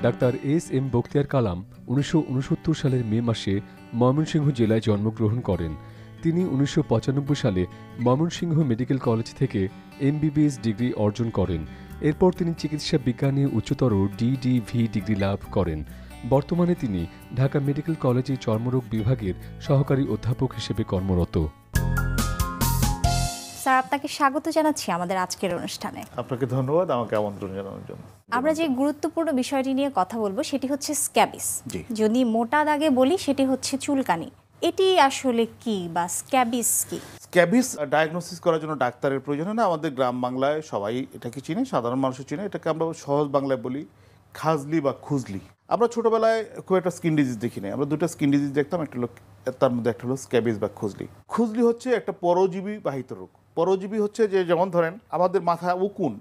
Doctor S M. Bakhtiar Kalam ১৯৬৯ সালের May মাসে ময়মনসিংহ জেলায় জন্মগ্রহণ করেন। তিনি ১৯৯৫ সালে ময়মনসিংহ মেডিকেল কলেজ থেকে এমবিবিএস ডিগ্রি অর্জন করেন। এরপর তিনি চিকিৎসা বিজ্ঞানে উচ্চতর ডিডিভি ডিগ্রি লাভ করেন। বর্তমানে তিনি ঢাকা মেডিকেল কলেজে চর্মরোগ বিভাগের সহকারী অধ্যাপক হিসেবে কর্মরত। স্যার, আপনাকে স্বাগত জানাচ্ছি আমাদের আজকের অনুষ্ঠানে। আপনাকে ধন্যবাদ আমাকে আমন্ত্রণ জানানোর জন্য। আমরা যে গুরুত্বপূর্ণ বিষয়টি নিয়ে কথা বলবো সেটি হচ্ছে স্ক্যাবিস। যদি মোটা দাগে বলি সেটি হচ্ছে চুলকানি। এটি আসলে কি বা স্ক্যাবিস কি? স্ক্যাবিস ডায়াগনোসিস করার জন্য ডাক্তারের প্রয়োজন হয় না। আমাদের গ্রাম বাংলায় সবাই এটাকে চিনে, সাধারণ মানুষও চিনে। এটাকে আমরা সহজ বাংলায় বলি খাজলি বা খুজলি। আমরা ছোটবেলায় খুব একটা স্কিন ডিজিজ দেখি নাই। আমরা দুটো স্কিন ডিজিজ দেখতাম, একটা হলো তার মধ্যে একটা হলো স্ক্যাবিস বা খুজলি। খুজলি হচ্ছে একটা পরজীবী বাহিত রোগ। পরজীবী হচ্ছে যে, যেমন ধরেন আমাদের মাথায়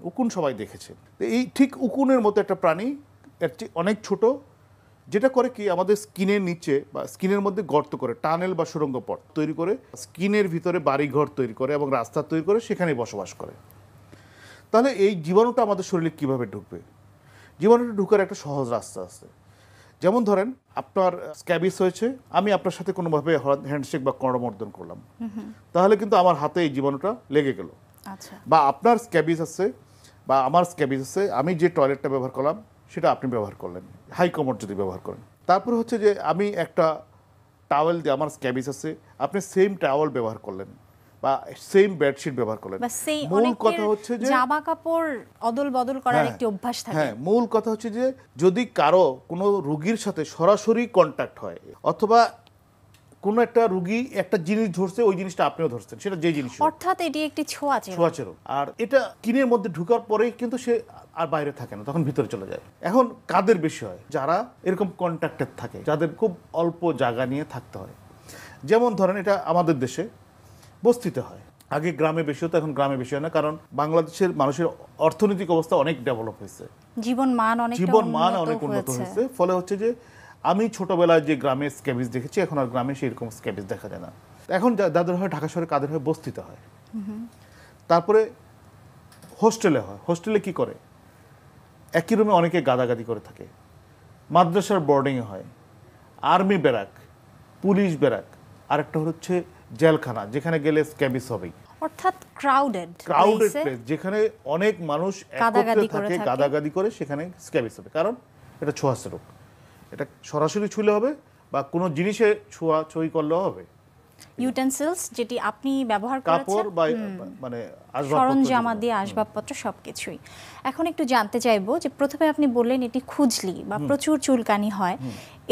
উকুন সবাই দেখেছে। এই ঠিক উকুনের মতো একটা প্রাণী, এর চেয়ে অনেক ছোট, যেটা করে কি আমাদের স্কিনের নিচে বা স্কিনের মধ্যে গর্ত করে, টানেল বা সুড়ঙ্গ পথ তৈরি করে স্কিনের ভিতরে বাড়িঘর তৈরি করে এবং রাস্তা তৈরি করে সেখানে বসবাস করে। তাহলে এই জীবাণুটা আমাদের শরীরে কিভাবে ঢুকবে? জীবাণুটা ঢুকার একটা সহজ রাস্তা আছে। যেমন ধরেন আপনার স্ক্যাবিস হয়েছে, আমি আপনার সাথে কোনোভাবে হ্যান্ডশেক বা করমর্দন করলাম, তাহলে কিন্তু আমার হাতে এই জীবাণুটা লেগে গেল। বা আপনার স্ক্যাবিস আছে বা আমার স্ক্যাবিস আছে, আমি যে টয়লেটটা ব্যবহার করলাম সেটা আপনি ব্যবহার করলেন, হাই কমোড যদি ব্যবহার করেন। তারপরে হচ্ছে যে আমি একটা টাওয়েল দিয়ে, আমার স্ক্যাবিস আছে, আপনি সেম টাওয়েল ব্যবহার করলেন বা সেম বেডশিট ব্যবহার করলেন। মূল কথা হচ্ছে যে জামা কাপড় অদল বদল করার একটি অভ্যাস থাকে। হ্যাঁ, মূল কথা হচ্ছে যে যদি কারো কোনো রোগীর সাথে সরাসরি কন্ট্যাক্ট হয় অথবা কোনো একটা রোগী একটা জিনিস ধরছে, ওই জিনিসটা আপনিও ধরছেন, সেটা যে জিনিস, অর্থাৎ এটি একটি ছোঁয়াচে রোগ। আর এটা স্কিনের মধ্যে ঢোকার পরেই কিন্তু সে আর বাইরে থাকে না, তখন ভিতরে চলে যায়। এখন কাদের বেশি হয়? যারা এরকম কন্ট্যাক্টেড থাকে, যাদের খুব অল্প জায়গা নিয়ে থাকতে হয়। যেমন ধরেন এটা আমাদের দেশে বস্তিতে হয়, আগে গ্রামে বেশি হতো, এখন গ্রামে বেশি হয় না, কারণ বাংলাদেশের মানুষের অর্থনৈতিক অবস্থা অনেক ডেভেলপ হয়েছে, জীবনমান অনেক উন্নত হয়েছে। ফলে হচ্ছে যে আমি ছোটবেলায় যে গ্রামে স্ক্যাবিস দেখেছি, এখন আর গ্রামে সেরকম স্ক্যাবিস দেখা যায় না। এখন যাদের হয় ঢাকা শহরে, কাদের হয় বস্তিতে হয়। তারপরে হোস্টেলে হয়। হোস্টেলে কি করে? একই রুমে অনেকে গাদাগাদি করে থাকে। মাদ্রাসার বোর্ডিংয়ে হয়, আর্মি ব্যারাক, পুলিশ ব্যারাক, আরেকটা হচ্ছে জেলখানা, যেখানে গেলে স্ক্যাবিস হবেই। অর্থাৎ ক্রাউডেড প্লেস, যেখানে অনেক মানুষ একত্রে থাকে, গাদাগাদি করে, সেখানে স্ক্যাবিস হবে। কারণ এটা ছোঁয়াচে রোগ। এটা সরাসরি ছুঁলে হবে বা কোনো জিনিসে ছোঁয়াছুঁই করলেও হবে। ইউটেনসিলস যেটি আপনি ব্যবহার করেছেন, কাপড় বা মানে সরঞ্জাম দিয়ে আসবাবপত্র সবকিছুই। এখন একটু জানতে চাইবো যে প্রথমে আপনি বললেন এটি খুজলি বা প্রচুর চুলকানি হয়,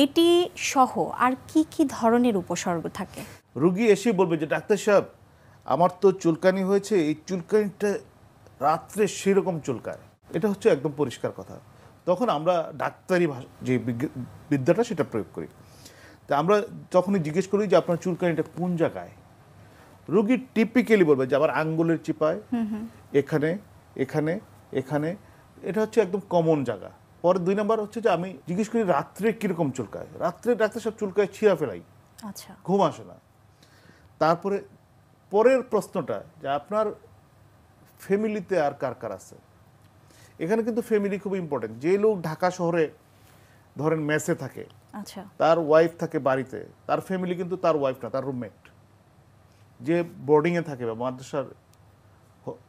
এটি সহ আর কি কি ধরনের উপসর্গ থাকে? রোগী এসে বলবে যে ডাক্তার সাহেব, আমার তো চুলকানি হয়েছে, এই চুলকানিটা রাত্রে সেরকম চুলকায়। এটা হচ্ছে একদম পরিষ্কার কথা। তখন আমরা ডাক্তারি যে বিদ্যাটা সেটা প্রয়োগ করি। তা আমরা যখনই জিজ্ঞেস করি যে আপনার চুলকানিটা কোন জায়গায়, রোগী টিপিক্যালি বলবে যে আমার আঙ্গুলের চিপায়, এখানে এখানে এখানে, এটা হচ্ছে একদম কমন জায়গা। পরে 2 নাম্বার হচ্ছে যে আমি জিজ্ঞেস করি রাত্রে কিরকম চুলকায়। রাত্রে ডাক্তার সব চুলকায়, ছিঁড়া ফেলাই, ঘুম আসে না। তারপরে পরের প্রশ্নটা যে আপনার ফ্যামিলিতে আর কার কার আছে। এখানে কিন্তু ফ্যামিলি খুব ইম্পর্টেন্ট। যে লোক ঢাকা শহরে ধরেন মেসে থাকে, তার ওয়াইফ থাকে বাড়িতে, তার ফ্যামিলি কিন্তু তার ওয়াইফ না, তার রুমমেট। যে বোর্ডিংয়ে থাকে বা মাদ্রাসার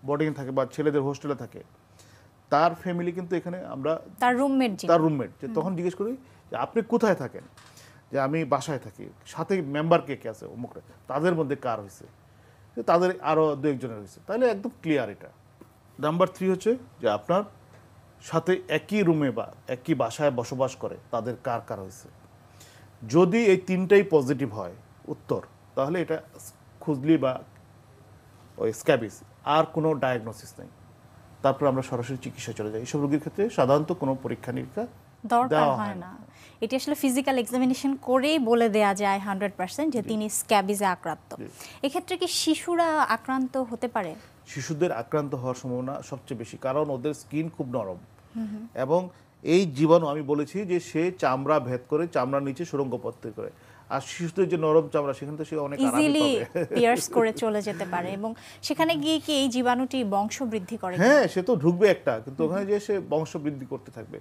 বোর্ডিংয়ে থাকে বা ছেলেদের হোস্টেলে থাকে, তার ফ্যামিলি কিন্তু এখানে আমরা তার রুমমেট। যে তখন জিজ্ঞেস করি যে আপনি কোথায় থাকেন, যে আমি বাসায় থাকি, সাথে মেম্বার কে কে আছে, অমুকটা, তাদের মধ্যে কার হয়েছে, তাদের আরও 2-1 জনের হয়েছে, তাহলে একদম ক্লিয়ার। এটা নাম্বার 3 হচ্ছে যে আপনার সাথে একই রুমে বা একই বাসায় বসবাস করে তাদের কার কার হয়েছে। যদি এই 3টাই পজিটিভ হয় উত্তর, তাহলে এটা খুজলি বা ওই স্ক্যাবিস, আর কোনো ডায়াগনোসিস নেই। তারপর আমরা সরাসরি চিকিৎসা চলে যাই। এইসব রোগীর ক্ষেত্রে সাধারণত কোনো পরীক্ষা নিরীক্ষা দরকার হয় না। এটি আসলে ফিজিক্যাল এক্সামিনেশন করেই বলে দেয়া যায় 100% যে তিনি স্ক্যাবিসে আক্রান্ত। এক্ষেত্রে কি শিশুরা আক্রান্ত হতে পারে? শিশুদের আক্রান্ত হওয়ার সম্ভাবনা সবচেয়ে বেশি, কারণ ওদের স্কিন খুব নরম এবং এই জীবাণু, আমি বলেছি যে সে চামড়া ভেদ করে চামড়ার নিচে সুড়ঙ্গ পথ তৈরি করে। আর শিশুদের যে নরম চামড়া, সেখানে তো সে অনেক ইজিলি পিয়ার্স করে চলে যেতে পারে এবং সেখানে গিয়ে কি এই জীবাণুটি বংশ বৃদ্ধি করে? হ্যাঁ, সে তো ঢুকবে একটা, কিন্তু ওখানে যে সে বংশ বৃদ্ধি করতে থাকবে।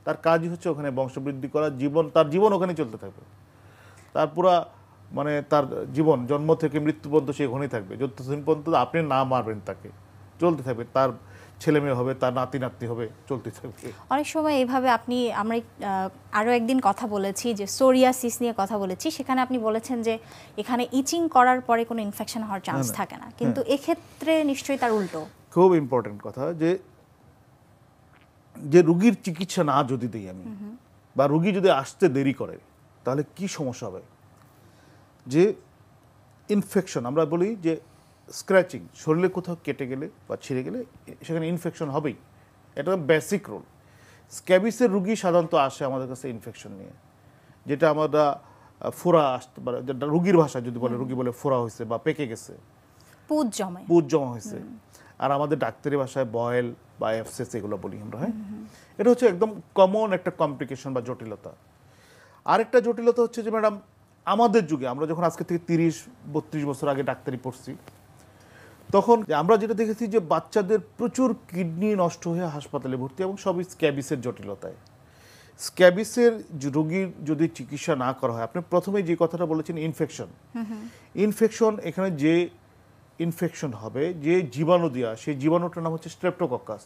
তার কাজই হচ্ছে ওখানে বংশবৃদ্ধি করা, তার জীবন ওখানে চলতে থাকবে, তার পুরা মানে তার জীবন জন্ম থেকে মৃত্যু পর্যন্ত সে ওখানেই থাকবে, যতদিন পর্যন্ত আপনি না মারবেন তাকে চলতে থাকবে, তার ছেলে মেয়ে হবে, তার নাতি নাতনি হবে, চলতে থাকবে। অনেক সময় এইভাবে আমরা আরও একদিন কথা বলেছি যে সোরিয়াসিস নিয়ে কথা বলেছি, সেখানে আপনি বলেছেন যে এখানে ইচিং করার পরে কোনো ইনফেকশন হওয়ার চান্স থাকে না, কিন্তু এক্ষেত্রে নিশ্চয়ই তার উল্টো। খুব ইম্পর্টেন্ট কথা, যে রুগীর চিকিৎসা না যদি দিই আমি, বা রুগী যদি আসতে দেরি করে, তাহলে কি সমস্যা হবে? যে ইনফেকশন, আমরা বলি যে স্ক্র্যাচিং, শরীরে কোথাও কেটে গেলে বা ছিঁড়ে গেলে সেখানে ইনফেকশন হবেই, এটা বেসিক রুল। স্ক্যাবিসের রুগী সাধারণত আসে আমাদের কাছে ইনফেকশন নিয়ে, যেটা আমরা ফোড়া আসতে পারে, যেটা রুগীর ভাষায় যদি বলে, রুগী বলে ফোড়া হয়েছে বা পেকে গেছে, পুঁজ জমা হয়েছে, আর আমাদের ডাক্তারি ভাষায় বয়েল বা অ্যাবসেস এগুলো বলি আমরা। হ্যাঁ, এটা হচ্ছে একদম কমন একটা কমপ্লিকেশন বা জটিলতা। আরেকটা জটিলতা হচ্ছে যে ম্যাডাম, আমাদের যুগে আমরা যখন আজকে থেকে 30-32 বছর আগে ডাক্তারি পড়ছি, তখন আমরা যেটা দেখেছি যে বাচ্চাদের প্রচুর কিডনি নষ্ট হয়ে হাসপাতালে ভর্তি, এবং সবই স্ক্যাবিসের জটিলতায়। স্ক্যাবিসের রোগীর যদি চিকিৎসা না করা হয়, আপনি প্রথমে যে কথাটা বলেছেন ইনফেকশন, এখানে যে ইনফেকশন হবে, যে জীবাণু দেওয়া, সেই জীবাণুটার নাম হচ্ছে স্ট্রেপ্টোকক্কাস।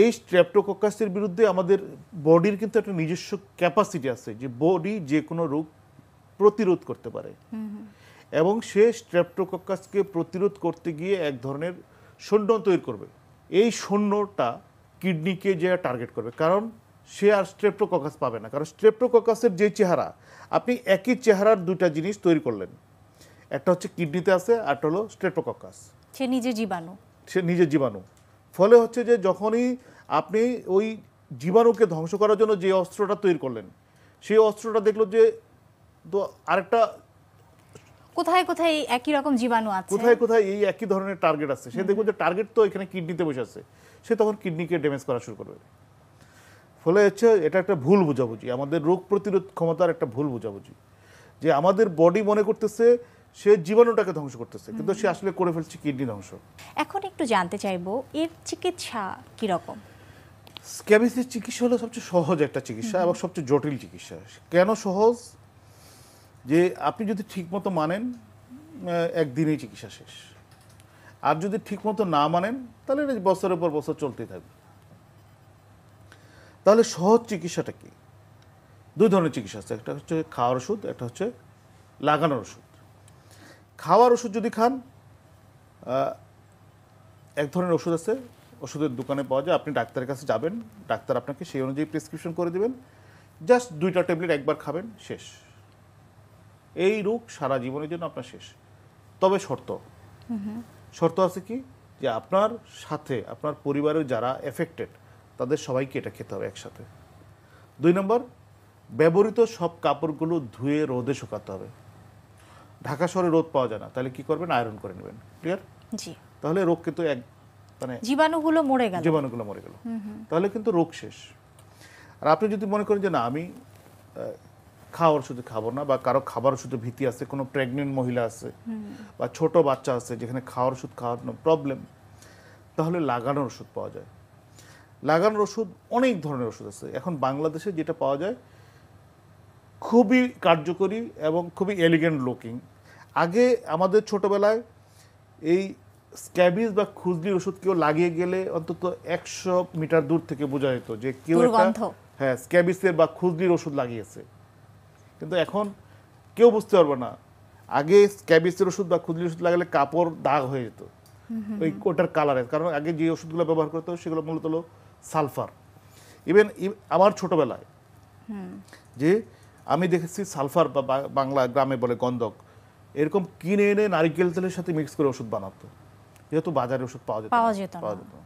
এই স্ট্রেপ্টোকক্কাসের বিরুদ্ধে আমাদের বডির কিন্তু একটা নিজস্ব ক্যাপাসিটি আছে, যে বডি যে কোনো রোগ প্রতিরোধ করতে পারে, এবং সে স্ট্রেপ্টোকক্কাসকে প্রতিরোধ করতে গিয়ে এক ধরনের শূন্য তৈরি করবে। এই শূন্যটা কিডনিকে যে টার্গেট করবে, কারণ সে আর স্ট্রেপ্টোকক্কাস পাবে না, কারণ স্ট্রেপ্টোকক্কাসের যে চেহারা, আপনি একই চেহারার দুইটা জিনিস তৈরি করলেন, একটা হচ্ছে কিডনিতে আছে, আর একটা হলো স্ট্রেপ্টোকক্কাস, সে নিজের জীবাণু। ফলে হচ্ছে যে যখনই আপনি ওই জীবাণুকে ধ্বংস করার জন্য যে অস্ত্রটা তৈরি করলেন, সেই অস্ত্রটা দেখলো যে তো আরেকটা কোথায় কোথায় একই রকম জীবাণু আছে, কোথায় এই একই ধরনের টার্গেট আছে, সে দেখবে যে টার্গেট তো এখানে কিডনিতে বসে আছে, সে তখন কিডনিকে ড্যামেজ করা শুরু করবে। ফলে হচ্ছে এটা একটা ভুল বোঝাবুঝি, আমাদের রোগ প্রতিরোধ ক্ষমতার একটা ভুল বোঝাবুঝি, যে আমাদের বডি মনে করতেছে সে জীবাণুটাকে ধ্বংস করতেছে, কিন্তু সে আসলে করে ফেলছে কিডনি ধ্বংস। এখন একটু জানতে চাইবো এর চিকিৎসা কি রকম? স্ক্যাবিসের চিকিৎসা হলো সবচেয়ে সহজ একটা চিকিৎসা এবং সবচেয়ে জটিল চিকিৎসা। কেন সহজ? যে আপনি যদি ঠিকমতো মানেন, একদিনেই চিকিৎসা শেষ, আর যদি ঠিকমতো না মানেন তাহলে এটা বছরের পর বছর চলতেই থাকবে। তাহলে সহজ চিকিৎসাটা কি? দুই ধরনের চিকিৎসা আছে, একটা হচ্ছে খাওয়ার ওষুধ, একটা হচ্ছে লাগানোর ওষুধ। খাওয়ার ওষুধ যদি খান, এক ধরনের ওষুধ আছে, ওষুধের দোকানে পাওয়া যায়, আপনি ডাক্তারের কাছে যাবেন, ডাক্তার আপনাকে সেই অনুযায়ী প্রেসক্রিপশন করে দেবেন, জাস্ট 2টা ট্যাবলেট একবার খাবেন, শেষ। এই রোগ সারা জীবনের জন্য আপনার শেষ। তবে শর্ত আছে কি, যে আপনার সাথে আপনার পরিবারের যারা এফেক্টেড তাদের সবাইকে এটা খেতে হবে একসাথে। 2 নম্বর, ব্যবহৃত সব কাপড়গুলো ধুয়ে রোদে শুকাতে হবে। ঢাকা শহরে রোদ পাওয়া যায় না, তাহলে কি করবেন? আয়রন করে নেবেন। ক্লিয়ার? জি। তাহলে রোগ কিন্তু জীবাণুগুলো মরে গেল, তাহলে কিন্তু রোগ শেষ। আর আপনি যদি মনে করেন যে না, আমি খাওয়ার ওষুধে খাবো না, বা কারো খাবার ওষুধে ভীতি আছে, কোনো প্রেগনেন্ট মহিলা আছে বা ছোট বাচ্চা আছে যেখানে খাওয়ার ওষুধ খাওয়ানো প্রবলেম, তাহলে লাগানোর ওষুধ পাওয়া যায়। লাগানোর ওষুধ অনেক ধরনের ওষুধ আছে এখন বাংলাদেশে, যেটা পাওয়া যায় খুবই কার্যকরী এবং খুবই এলিগেন্ট লুকিং। আগে আমাদের ছোটবেলায় এই স্ক্যাবিস বা খুজলির ওষুধ কেউ লাগিয়ে গেলে অন্তত 100 মিটার দূর থেকে বোঝা যেত যে কেউ স্ক্যাবিসের বা খুজলির ওষুধ লাগিয়েছে। কিন্তু এখন কেউ বুঝতে পারবে না। আগে স্ক্যাবিসের ওষুধ বা খুজলির ওষুধ লাগালে কাপড় দাগ হয়ে যেত ওই ওটার কালারে, কারণ আগে যে ওষুধগুলো ব্যবহার করতো সেগুলো মূলত হলো সালফার। ইভেন আমার ছোটবেলায় যে আমি দেখেছি সালফার বা বাংলা গ্রামে বলে গন্ধক, এরকম কিনে এনে নারিকেল তেলের সাথে মিক্স করে ওষুধ বানাতো, যেহেতু বাজারে ওষুধ পাওয়া যেত না।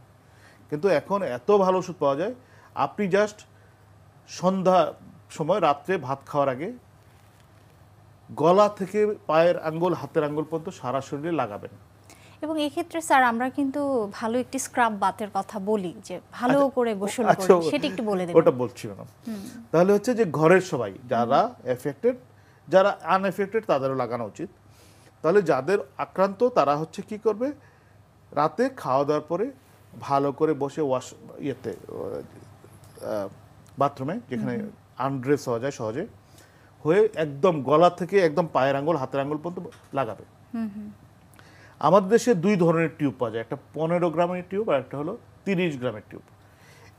কিন্তু এখন এত ভালো ওষুধ পাওয়া যায়, আপনি জাস্ট সন্ধ্যা সময়, রাত্রে ভাত খাওয়ার আগে গলা থেকে পায়ের আঙ্গুল, হাতের আঙ্গুল পর্যন্ত সারা শরীরে লাগাবেন। এবং এক্ষেত্রে স্যার আমরা কিন্তু ভালো একটি স্ক্রাব বাথের কথা বলি, যে ভালো করে গোসল করে, সেটা একটু বলে দেবেন। ওটা বলছি না। তাহলে হচ্ছে যে ঘরের সবাই যারা এফেক্টেড, যারা আনএফেক্টেড তাদেরও লাগানো উচিত। তাহলে যাদের আক্রান্ত তারা হচ্ছে কি করবে, রাতে খাওয়া দাওয়ার পরে ভালো করে বসে বাথরুমে, যেখানে আনড্রেস হওয়া যায় সহজে, হয়ে একদম গলা থেকে একদম পায়ের আঙ্গুল হাতের আঙ্গুল পর্যন্ত লাগাবে। আমাদের দেশে 2 ধরনের টিউব পাওয়া যায়, একটা 15 গ্রামের টিউব আর একটা হলো 30 গ্রামের টিউব।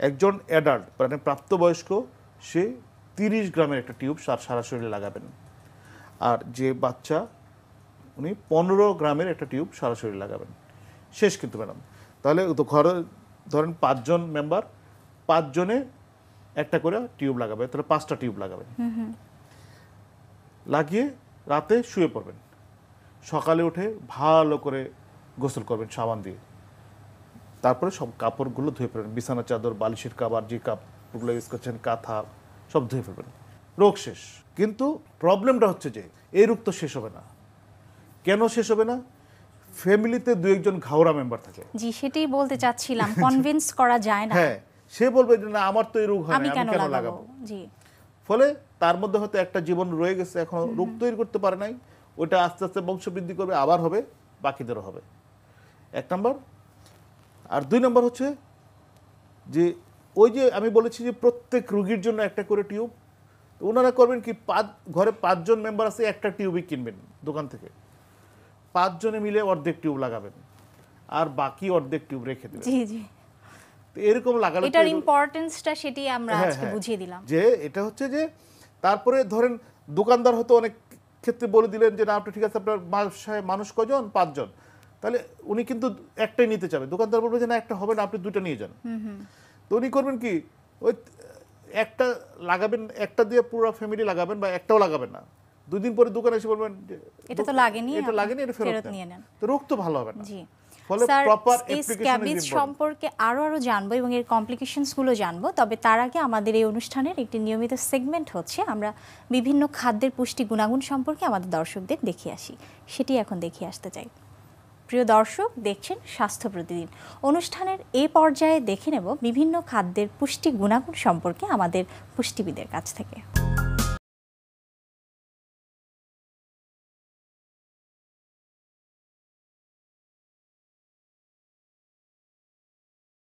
একজন অ্যাডাল্ট মানে প্রাপ্তবয়স্ক সে 30 গ্রামের একটা টিউব সারা শরীরে লাগাবেন, আর যে বাচ্চা উনি 15 গ্রামের একটা টিউব সারা শরীরে লাগাবেন। শেষ কিন্তু ম্যাডাম। তাহলে তো ঘরে ধরেন 5 জন মেম্বার, 5 জনে একটা করে টিউব লাগাবে, তাহলে 5টা টিউব লাগাবেন। লাগিয়ে রাতে শুয়ে পড়বেন, সকালে উঠে ভালো করে গোসল করবেন সাবান দিয়ে, তারপরে সব কাপড়গুলো ধুয়ে ফেলবেন, বিছানা চাদর, বালিশের কাবার, যে কাপড়গুলো ইউজ করছেন, কাঁথা, সব ধুয়ে ফেলবেন, রোগ শেষ। কিন্তু প্রবলেমটা হচ্ছে যে এই রোগ তো শেষ হবে না। কেন শেষ হবে না? ফ্যামিলিতে 2-1 জন ঘাওড়া মেম্বার থাকে। জি, সেটাই বলতে চাচ্ছিলাম, কনভিন্স করা যায় না। হ্যাঁ, সে বলবে যে না আমার তো এই রোগ হয় না, আমি আমি কেন কেন লাগাবো? লাগাবো? জি। ফলে তার মধ্যে হয়তো একটা জীবন রয়ে গেছে, এখন রোগ তৈরি করতে পারে নাই, ওটা আস্তে আস্তে বংশবৃদ্ধি করবে, আবার হবে, বাকিদেরও হবে। 1 নম্বর। আর 2 নম্বর হচ্ছে যে ওই যে আমি বলেছি যে প্রত্যেক রোগীর জন্য একটা করে টিউব, তো ওনারা করবেন কি, ঘরে 5 জন মেম্বার আছে, একটা টিউবই কিনবেন দোকান থেকে, 5 জনে মিলে অর্ধেক টিউব লাগাবেন, আর বাকি অর্ধেক টিউব রেখে দেবেন। জি জি, তো এরকম লাগালে এটার ইম্পর্টেন্সটা সেটি আমরা হ্যাঁ, আজকে হ্যাঁ, বুঝিয়ে দিলাম। যে এটা হচ্ছে যে তারপরে ধরেন দোকানদার হয়তো অনেক ক্ষেত্রে বলে দিলেন যে না আপনি ঠিক আছে, আপনার বাসায় মানুষ কজন, 5 জন, তাহলে উনি কিন্তু একটাই নিতে চাবে, দোকানদার বলবে যে না একটা হবে না, আপনি 2টা নিয়ে যান। তো উনি করবেন কি, ওই একটা লাগাবেন, একটা দিয়ে পুরো ফ্যামিলি লাগাবেন, বা একটাও লাগাবেন না, 2 দিন পরে দোকানে এসে বলবেন এটা তো লাগেনি, এটা লাগেনি, এটা ফেরত নিয়ে নেন, নেন। তো রোগ তো ভালো হবে না। জি ফলে স্যার, প্রপার এই অ্যাপ্লিকেশন স্ক্যাবিজ ইজ ইম্পর্টেন্ট। সম্পর্কে আরো জানবো এবং এর কমপ্লিকেশনস গুলো জানবো, তবে তার আগে আমাদের এই অনুষ্ঠানের একটি নিয়মিত সেগমেন্ট হচ্ছে আমরা বিভিন্ন খাদ্যের পুষ্টি গুণাগুণ সম্পর্কে আমাদের দর্শকদের দেখিয়ে আসি, সেটি এখন দেখিয়ে আসতে চাই। প্রিয় দর্শক, দেখছেন স্বাস্থ্য প্রতিদিন। অনুষ্ঠানের এই পর্যায়ে দেখে নেব বিভিন্ন খাদ্যের পুষ্টি গুণাগুণ সম্পর্কে আমাদের পুষ্টিবিদের কাছ থেকে।